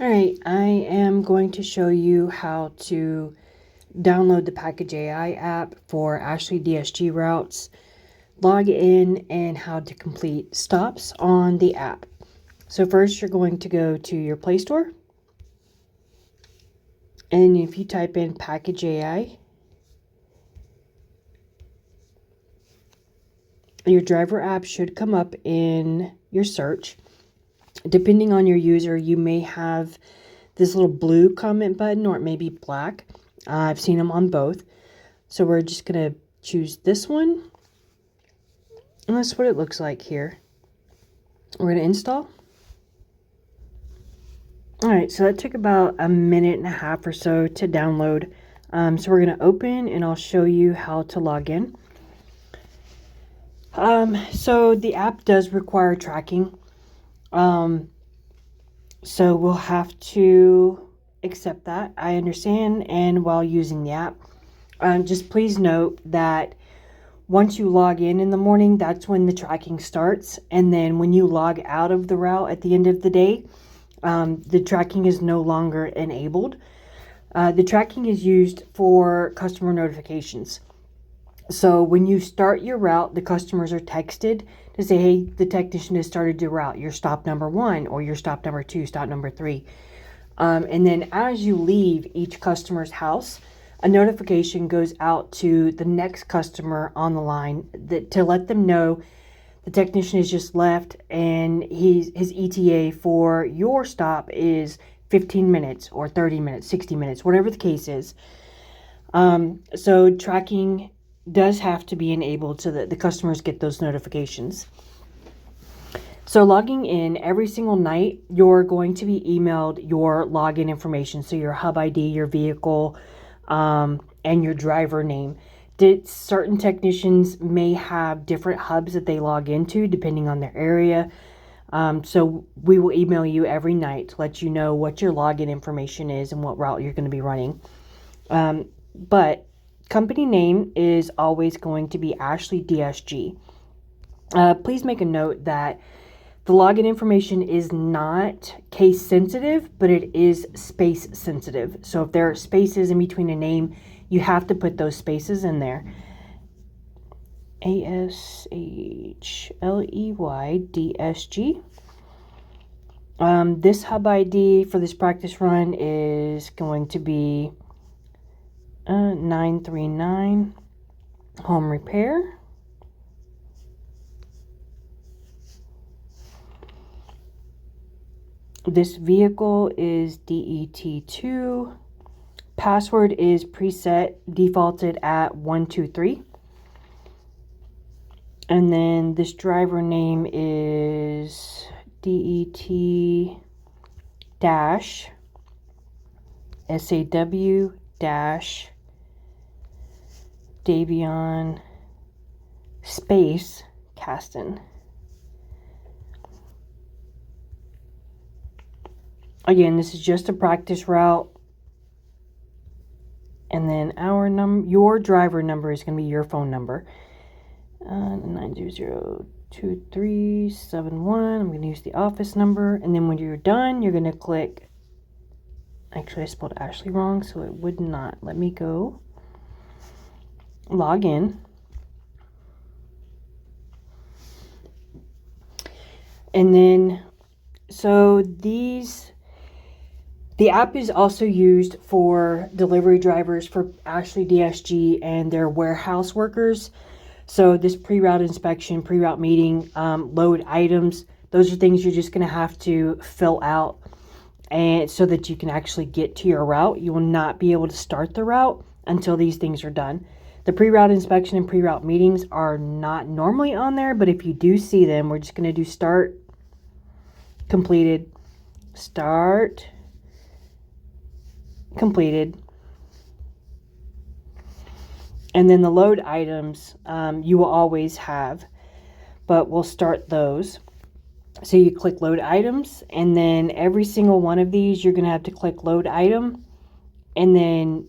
All right, I am going to show you how to download the Package AI app for Ashley DSG routes, log in, and how to complete stops on the app. So first you're going to go to your Play Store, and if you type in Package AI, your driver app should come up in your search. Depending on your user, you may have this little blue comment button, or it may be black. I've seen them on both. So we're just going to choose this one. And that's what it looks like here. We're going to install. All right, so that took about a minute and a half or so to download. So we're going to open, and I'll show you how to log in. So the app does require tracking. So we'll have to accept that. I understand. And while using the app, just please note that once you log in the morning, that's when the tracking starts. And then when you log out of the route at the end of the day, the tracking is no longer enabled. The tracking is used for customer notifications. So when you start your route, the customers are texted to say, hey, the technician has started your route. Your stop number 1, or your stop number 2, stop number 3. And then as you leave each customer's house, a notification goes out to the next customer on the line to let them know the technician has just left, and his ETA for your stop is 15 minutes or 30 minutes, 60 minutes, whatever the case is. So tracking does have to be enabled so that the customers get those notifications. So logging in every single night, you're going to be emailed your login information. So your hub ID, your vehicle, and your driver name. Certain technicians may have different hubs that they log into depending on their area. So we will email you every night to let you know what your login information is and what route you're going to be running. But company name is always going to be Ashley DSG. Please make a note that the login information is not case sensitive, but it is space sensitive. So if there are spaces in between a name, you have to put those spaces in there. ASHLEY DSG. This hub ID for this practice run is going to be 939 home repair. This vehicle is DET2. Password is preset defaulted at 123. And then this driver name is DET dash SAW dash Davion space Caston. Again, this is just a practice route. And then your driver number is going to be your phone number. 9002371. I'm going to use the office number. And then when you're done, you're going to click. Actually, I spelled Ashley wrong, so it would not let me go. Log in. And then, so the app is also used for delivery drivers for Ashley DSG and their warehouse workers. So this pre-route inspection, pre-route meeting, load items, those are things you're just going to have to fill out, and so that you can actually get to your route. You will not be able to start the route until these things are done. The pre-route inspection and pre-route meetings are not normally on there, but if you do see them, we're just going to do start, completed, start, completed. And then the load items you will always have, but we'll start those. So you click load items, and then every single one of these you're going to have to click load item, and then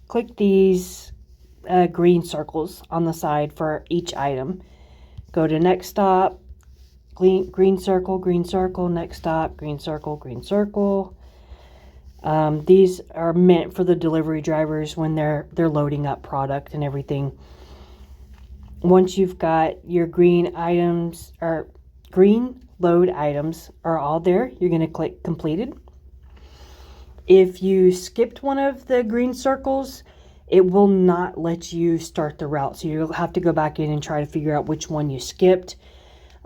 click these green circles on the side for each item. Go to next stop, green circle, next stop, green circle, These are meant for the delivery drivers when they're loading up product and everything. Once you've got your green items, or green load items are all there, you're going to click completed. If you skipped one of the green circles, it will not let you start the route. So you'll have to go back in and try to figure out which one you skipped.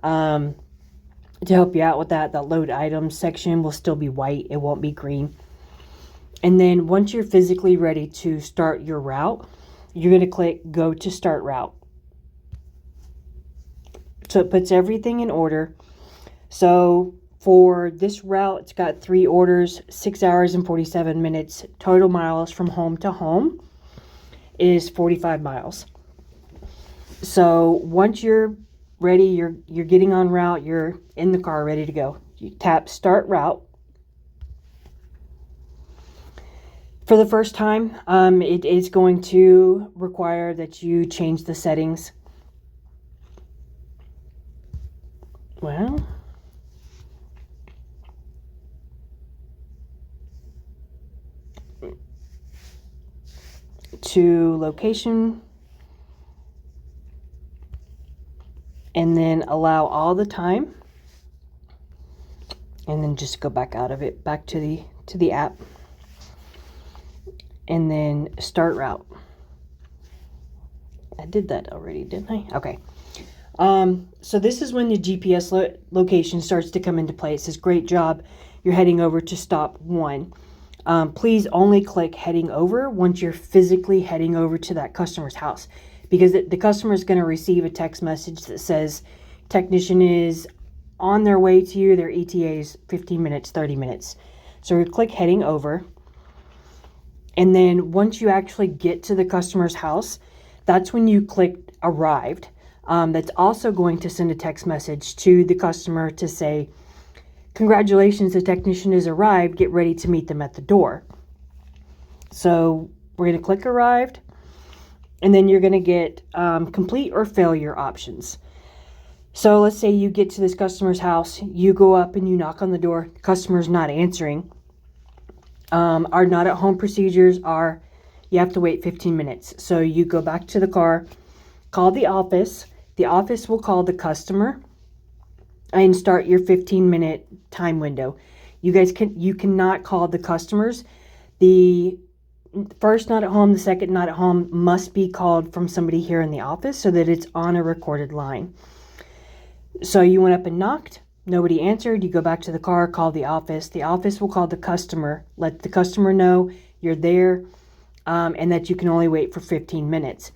To help you out with that, the load items section will still be white. It won't be green. And then once you're physically ready to start your route, you're going to click go to start route. So it puts everything in order. So for this route, it's got 3 orders, 6 hours and 47 minutes. Total miles from home to home is 45 miles. So once you're ready, you're getting on route, you're in the car ready to go. You tap start route. For the first time, it is going to require that you change the settings. Well, to location, and then allow all the time, and then just go back out of it, back to the app, and then start route. I did that already, didn't I? Okay. So this is when the GPS location starts to come into play. It says, great job, you're heading over to stop 1. Please only click heading over once you're physically heading over to that customer's house, because the customer is going to receive a text message that says technician is on their way to you. Their ETA is 15 minutes, 30 minutes. So we click heading over. And then once you actually get to the customer's house, that's when you click arrived. That's also going to send a text message to the customer to say, congratulations, the technician has arrived. Get ready to meet them at the door. So we're going to click arrived, and then you're going to get complete or failure options. So let's say you get to this customer's house, you go up and you knock on the door, the customer's not answering. Our not at home procedures are you have to wait 15 minutes. So you go back to the car, call the office. The office will call the customer and start your 15-minute time window. You cannot call the customers. The first not at home, the second not at home must be called from somebody here in the office so that it's on a recorded line. So you went up and knocked, nobody answered, you go back to the car, call the office. The office will call the customer, let the customer know you're there, and that you can only wait for 15 minutes.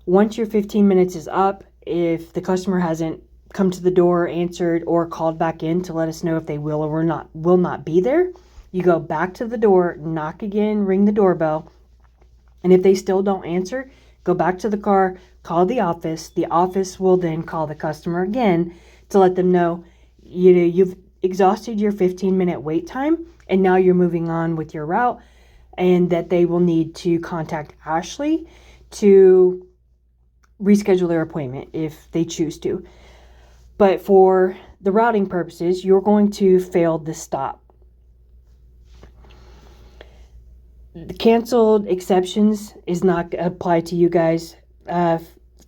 Once your 15 minutes is up, if the customer hasn't come to the door, answered, or called back in to let us know if they will or will not be there, you go back to the door, knock again, ring the doorbell, and if they still don't answer, go back to the car, call the office. The office will then call the customer again to let them know, you've exhausted your 15-minute wait time, and now you're moving on with your route, and that they will need to contact Ashley to reschedule their appointment if they choose to. But for the routing purposes, you're going to fail the stop. The canceled exceptions is not applied to you guys.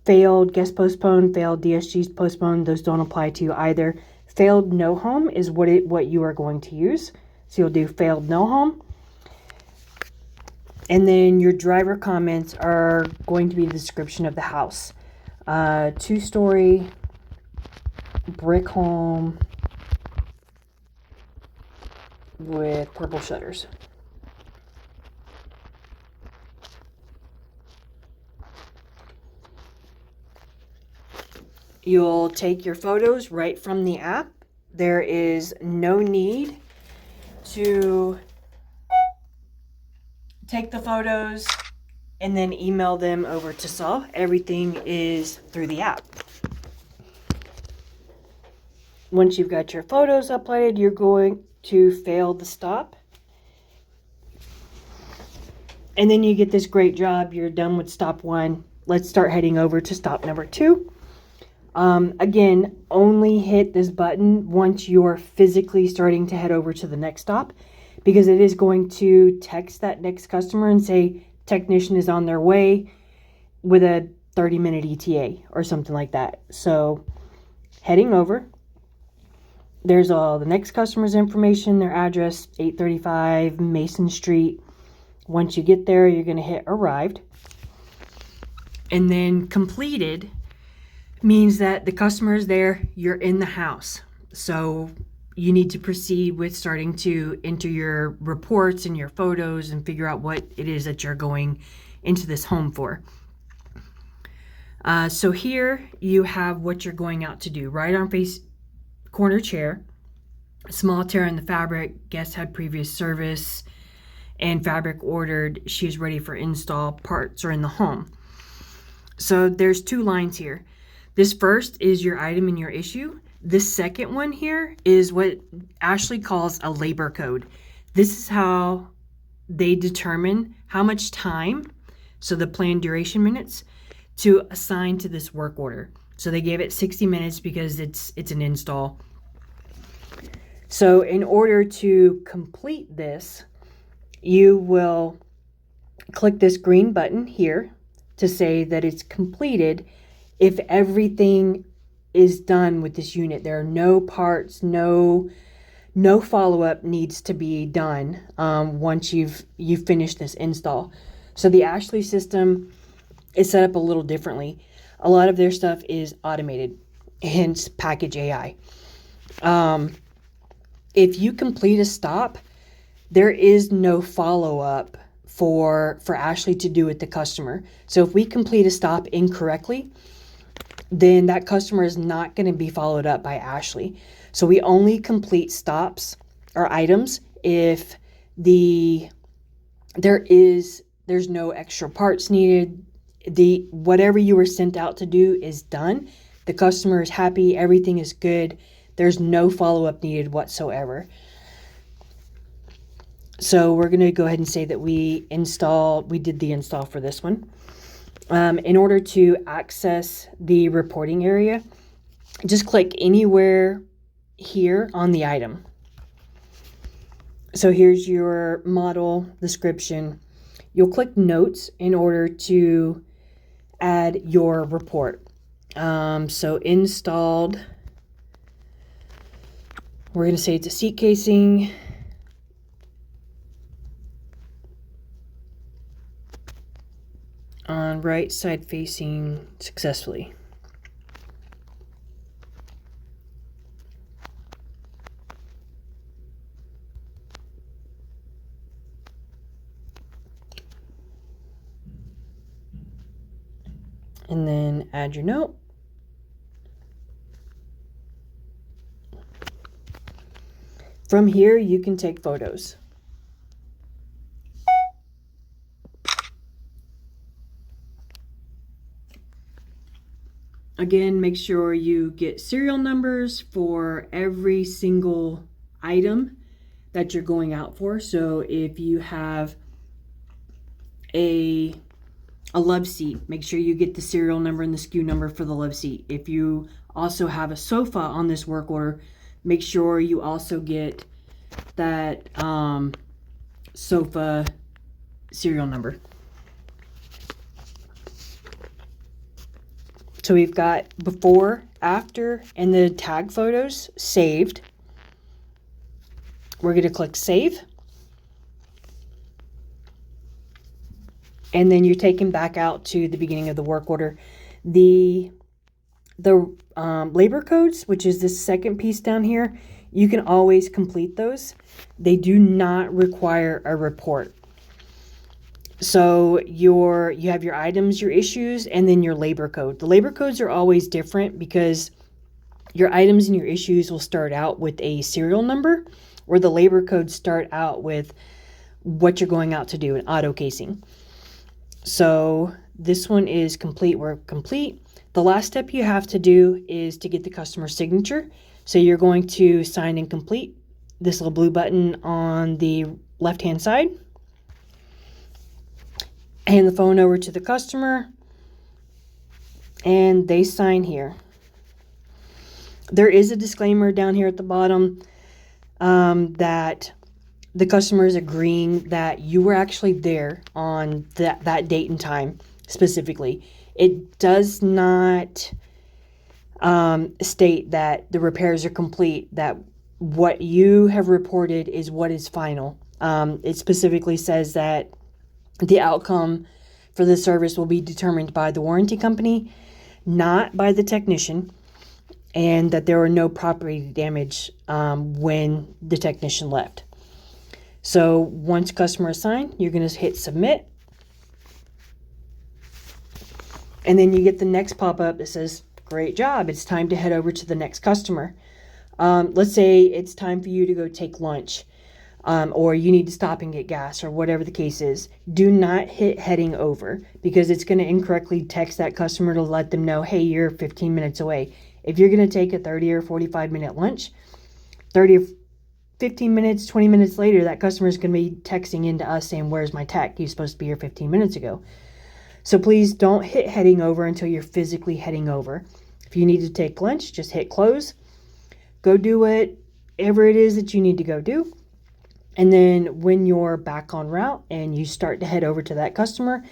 Failed guest postponed, failed DSG's postponed, those don't apply to you either. Failed no home is what you are going to use. So you'll do failed no home. And then your driver comments are going to be the description of the house. 2-story brick home with purple shutters. You'll take your photos right from the app. There is no need to take the photos and then email them over to Saul. Everything is through the app. Once you've got your photos uploaded, you're going to fail the stop. And then you get this great job. You're done with stop 1. Let's start heading over to stop number 2. Again, only hit this button once you're physically starting to head over to the next stop, because it is going to text that next customer and say technician is on their way with a 30-minute ETA or something like that. So heading over, there's all the next customer's information, their address, 835 Mason Street. Once you get there, you're going to hit arrived. And then completed means that the customer is there, you're in the house. So you need to proceed with starting to enter your reports and your photos and figure out what it is that you're going into this home for. So here you have what you're going out to do. Right arm face corner chair, small tear in the fabric, guest had previous service, and fabric ordered, she's ready for install, parts are in the home. So there's two lines here. This first is your item in your issue. This second one here is what Ashley calls a labor code. This is how they determine how much time, so the planned duration minutes, to assign to this work order. So they gave it 60 minutes because it's an install. So in order to complete this, you will click this green button here to say that it's completed if everything is done with this unit. There are no parts, no follow-up needs to be done once you've finished this install. So the Ashley system is set up a little differently. A lot of their stuff is automated, hence Package AI. If you complete a stop, there is no follow-up for Ashley to do with the customer. So if we complete a stop incorrectly, then that customer is not going to be followed up by Ashley. So we only complete stops or items if there's no extra parts needed. Whatever you were sent out to do is done. The customer is happy, everything is good. There's no follow-up needed whatsoever. So we're going to go ahead and say that we did the install for this one. In order to access the reporting area, just click anywhere here on the item. So here's your model description. You'll click notes in order to add your report. So installed, we're going to say it's a seat casing. On right side facing successfully. And then add your note. From here, you can take photos. Again, make sure you get serial numbers for every single item that you're going out for. So if you have a love seat, make sure you get the serial number and the SKU number for the love seat. If you also have a sofa on this work order, make sure you also get that sofa serial number. So we've got before, after, and the tag photos saved. We're going to click save. And then you're taken back out to the beginning of the work order. The labor codes, which is this second piece down here, you can always complete those. They do not require a report. So you have your items, your issues, and then your labor code. The labor codes are always different because your items and your issues will start out with a serial number, where the labor codes start out with what you're going out to do, an auto casing. So this one is complete. We're complete. The last step you have to do is to get the customer signature. So you're going to sign and complete this little blue button on the left-hand side. Hand the phone over to the customer, and they sign here. There is a disclaimer down here at the bottom that the customer is agreeing that you were actually there on that date and time specifically. It does not state that the repairs are complete, that what you have reported is what is final. It specifically says that the outcome for the service will be determined by the warranty company, not by the technician, and that there were no property damage when the technician left. So once customer assigned, you're going to hit submit. And then you get the next pop-up that says, great job, it's time to head over to the next customer. Let's say it's time for you to go take lunch, or you need to stop and get gas, or whatever the case is. Do not hit heading over, because it's going to incorrectly text that customer to let them know, hey, you're 15 minutes away. If you're going to take a 30 or 45 minute lunch, 30 or 15 minutes, 20 minutes later, that customer is going to be texting into us saying, where's my tech? He's supposed to be here 15 minutes ago. So please don't hit heading over until you're physically heading over. If you need to take lunch, just hit close. Go do whatever it is that you need to go do. And then when you're back on route and you start to head over to that customer,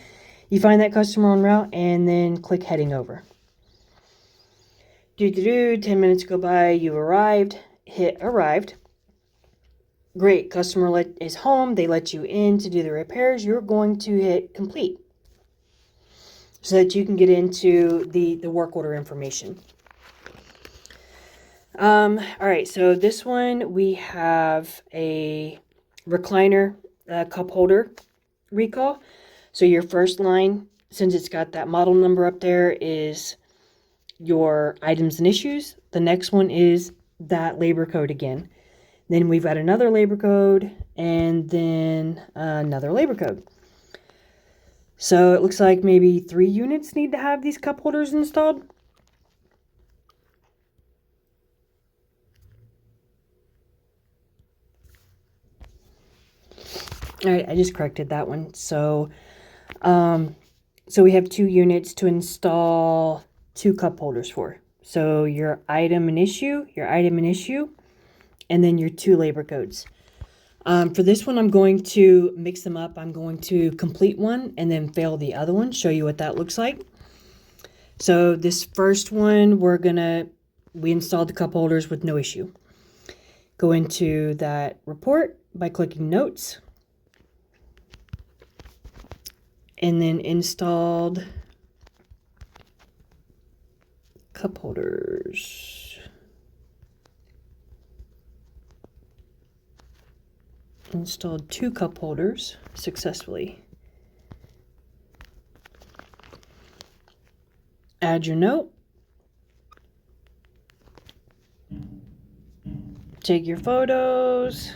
you find that customer on route and then click heading over. 10 minutes go by, you've arrived, hit arrived. Great, customer is home, they let you in to do the repairs. You're going to hit complete so that you can get into the work order information. All right, so this one we have a recliner cup holder recall. So your first line, since it's got that model number up there, is your items and issues. The next one is that labor code again. Then we've got another labor code and then another labor code. So it looks like maybe 3 units need to have these cup holders installed. All right, I just corrected that one. So, so we have 2 units to install 2 cup holders for. So your item and issue, and then your 2 labor codes. For this one, I'm going to mix them up. I'm going to complete one and then fail the other one, show you what that looks like. So this first one, we installed the cup holders with no issue. Go into that report by clicking notes. And then installed cup holders. Installed 2 cup holders successfully. Add your note. Take your photos.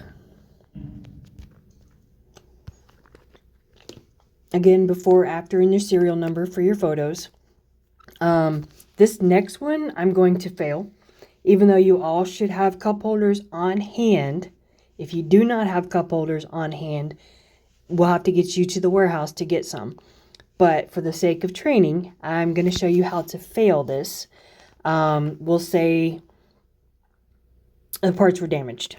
Again, before, after, and your serial number for your photos. This next one, I'm going to fail. Even though you all should have cup holders on hand, if you do not have cup holders on hand, we'll have to get you to the warehouse to get some. But for the sake of training, I'm going to show you how to fail this. We'll say the parts were damaged.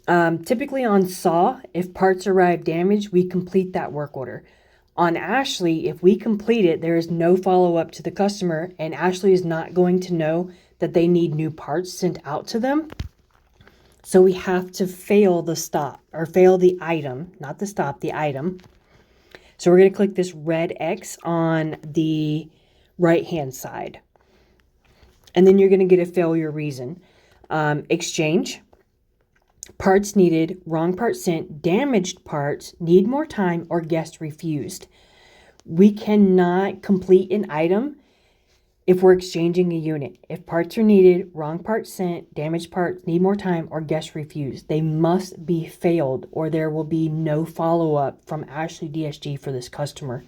Typically on SAW, if parts arrive damaged, we complete that work order. On Ashley, if we complete it, there is no follow-up to the customer, and Ashley is not going to know that they need new parts sent out to them. So we have to fail the stop, or fail the item, not the stop, the item. So we're going to click this red X on the right-hand side. And then you're going to get a failure reason. Exchange. Parts needed, wrong part sent, damaged parts, need more time, or guest refused. We cannot complete an item if we're exchanging a unit. If parts are needed, wrong part sent, damaged parts, need more time, or guest refused, they must be failed, or there will be no follow-up from Ashley DSG for this customer.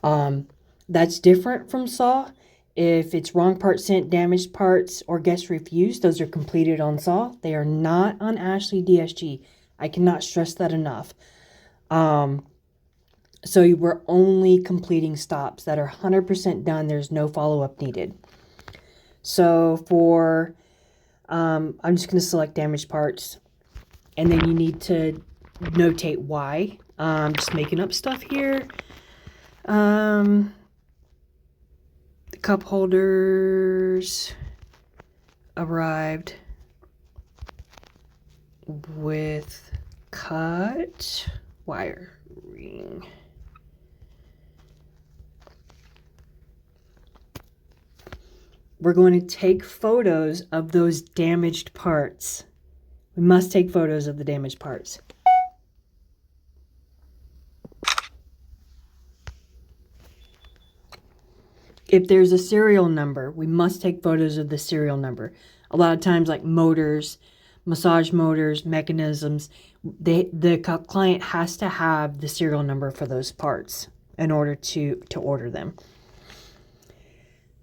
That's different from SAW. If it's wrong part sent, damaged parts, or guest refused, those are completed on SAW. They are not on Ashley DSG. I cannot stress that enough. So we're only completing stops that are 100% done. There's no follow-up needed. So for, I'm just going to select damaged parts, and then you need to notate why. Just making up stuff here. The cup holders arrived with cut wiring. We're going to take photos of those damaged parts. We must take photos of the damaged parts. If there's a serial number, we must take photos of the serial number. A lot of times, like motors, massage motors, mechanisms, the client has to have the serial number for those parts in order to order them.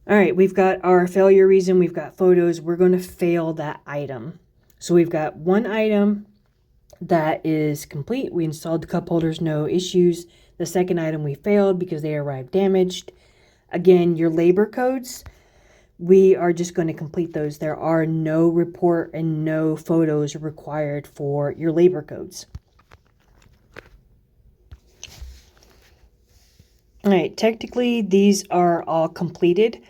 All right, we've got our failure reason, we've got photos. We're going to fail that item. So we've got one item that is complete. We installed the cup holders, no issues. The second item we failed because they arrived damaged. Again, your labor codes, we are just going to complete those. There are no report and no photos required for your labor codes. All right, technically these are all completed.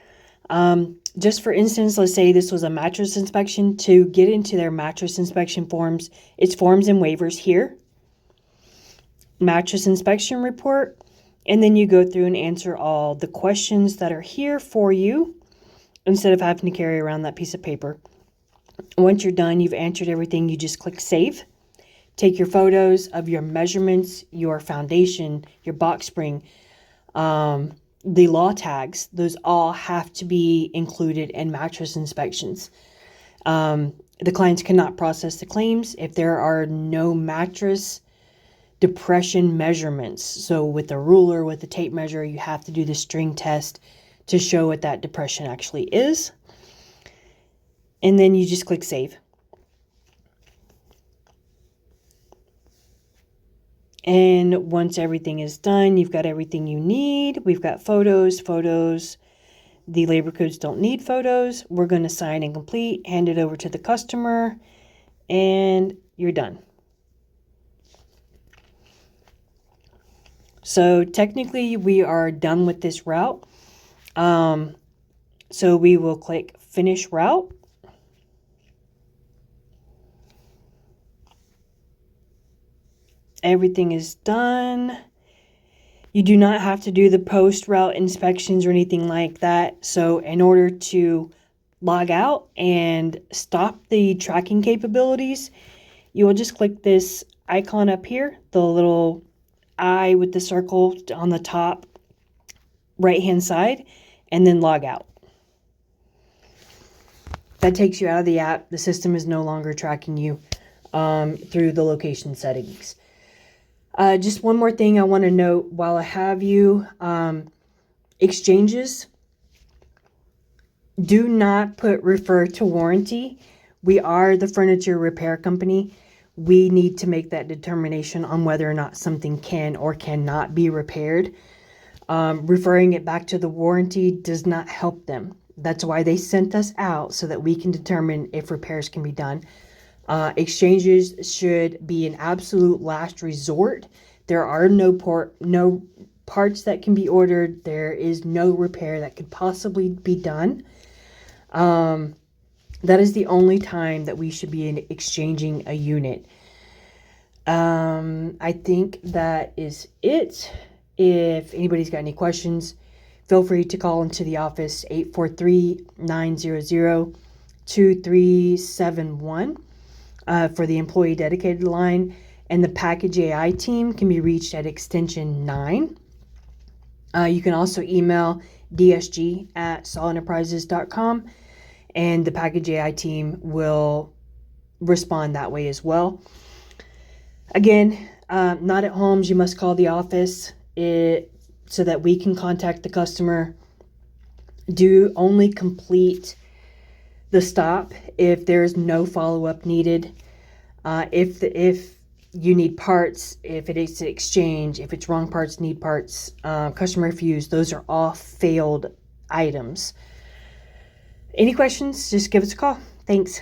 Just for instance, let's say this was a mattress inspection. To get into their mattress inspection forms, it's forms and waivers here. Mattress inspection report. And then you go through and answer all the questions that are here for you instead of having to carry around that piece of paper. Once you're done, you've answered everything, you just click save. Take your photos of your measurements, your foundation, your box spring, the law tags. Those all have to be included in mattress inspections. The clients cannot process the claims if there are no mattress depression measurements. So with a ruler, with a tape measure, you have to do the string test to show what that depression actually is. And then you just click save. And once everything is done, you've got everything you need. We've got photos. The labor codes don't need photos. We're going to sign and complete, hand it over to the customer, and you're done. So technically we are done with this route. So we will click finish route. Everything is done. You do not have to do the post route inspections or anything like that. So in order to log out and stop the tracking capabilities, you will just click this icon up here, the little eye with the circle on the top right hand side, and then log out. That takes you out of the app. The system is no longer tracking you through the location settings. Just one more thing I want to note while I have you. Exchanges, do not refer to warranty. We are the furniture repair company. We need to make that determination on whether or not something can or cannot be repaired. Referring it back to the warranty does not help them. That's why they sent us out, so that we can determine if repairs can be done. Exchanges should be an absolute last resort. There are no parts that can be ordered. There is no repair that could possibly be done. That is the only time that we should be exchanging a unit. I think that is it. If anybody's got any questions, feel free to call into the office, 843-900-2371 for the employee dedicated line. And the Package AI team can be reached at extension 9. You can also email dsg@solenterprises.com. And the Package AI team will respond that way as well. Again, not at homes, you must call the office so that we can contact the customer. Do only complete the stop if there's no follow-up needed. If you need parts, if it is to exchange, if it's wrong parts, need parts, customer refused, those are all failed items. Any questions, just give us a call. Thanks.